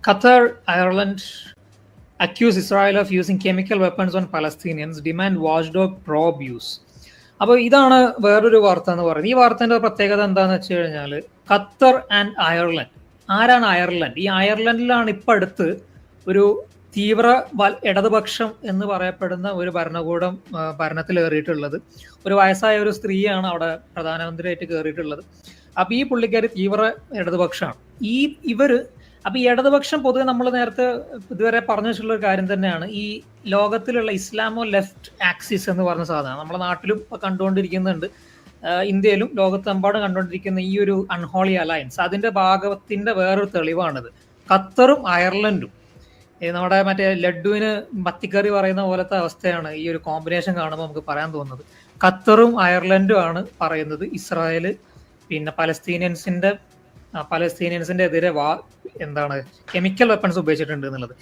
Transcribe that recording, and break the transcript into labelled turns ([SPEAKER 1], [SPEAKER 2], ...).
[SPEAKER 1] Qatar, Ireland accuse Israel of using chemical weapons on Palestinians, demand watchdog probe use. അപ്പോൾ ഇതാണ് വേറൊരു വാർത്ത എന്ന് പറയുന്നത്. ഈ വാർത്തേൻ്റെ പ്രത്യേകത എന്താണെന്ന് വെച്ച് കഴിഞ്ഞാൽ ഖത്തർ ആൻഡ് അയർലൻഡ്. ആരാണ് അയർലൻഡ്? ഈ അയർലൻഡിലാണ് ഇപ്പം അടുത്ത് ഒരു തീവ്ര ഇടതുപക്ഷം എന്ന് പറയപ്പെടുന്ന ഒരു ഭരണകൂടം ഭരണത്തിൽ കയറിയിട്ടുള്ളത്. ഒരു വയസ്സായ ഒരു സ്ത്രീയാണ് അവിടെ പ്രധാനമന്ത്രിയായിട്ട് കയറിയിട്ടുള്ളത്. അപ്പോൾ ഈ പുള്ളിക്കാരി തീവ്ര ഇടതുപക്ഷമാണ്. അപ്പൊ ഈ ഇടതുപക്ഷം പൊതുവെ നമ്മൾ നേരത്തെ ഇതുവരെ പറഞ്ഞു വെച്ചിട്ടുള്ള ഒരു കാര്യം തന്നെയാണ്. ഈ ലോകത്തിലുള്ള ഇസ്ലാമോ ലെഫ്റ്റ് ആക്സിസ് എന്ന് പറഞ്ഞ സാധനം നമ്മുടെ നാട്ടിലും ഇപ്പൊ കണ്ടുകൊണ്ടിരിക്കുന്നുണ്ട്, ഇന്ത്യയിലും ലോകത്തെമ്പാടും കണ്ടുകൊണ്ടിരിക്കുന്ന ഈ ഒരു അൺഹോളി അലയൻസ്, അതിന്റെ ഭാഗത്തിന്റെ വേറൊരു തെളിവാണിത്. ഖത്തറും അയർലൻഡും നമ്മുടെ മറ്റേ ലഡുവിന് മത്തിക്കറി പറയുന്ന പോലത്തെ അവസ്ഥയാണ് ഈ ഒരു കോമ്പിനേഷൻ കാണുമ്പോൾ നമുക്ക് പറയാൻ തോന്നുന്നത്. ഖത്തറും അയർലൻഡും ആണ് പറയുന്നത് ഇസ്രായേൽ പിന്നെ പലസ്തീനിയൻസിന്റെ എതിരെ കെമിക്കൽ വെപ്പൺസ് ഉപയോഗിച്ചിട്ടുണ്ട് എന്നുള്ളത്.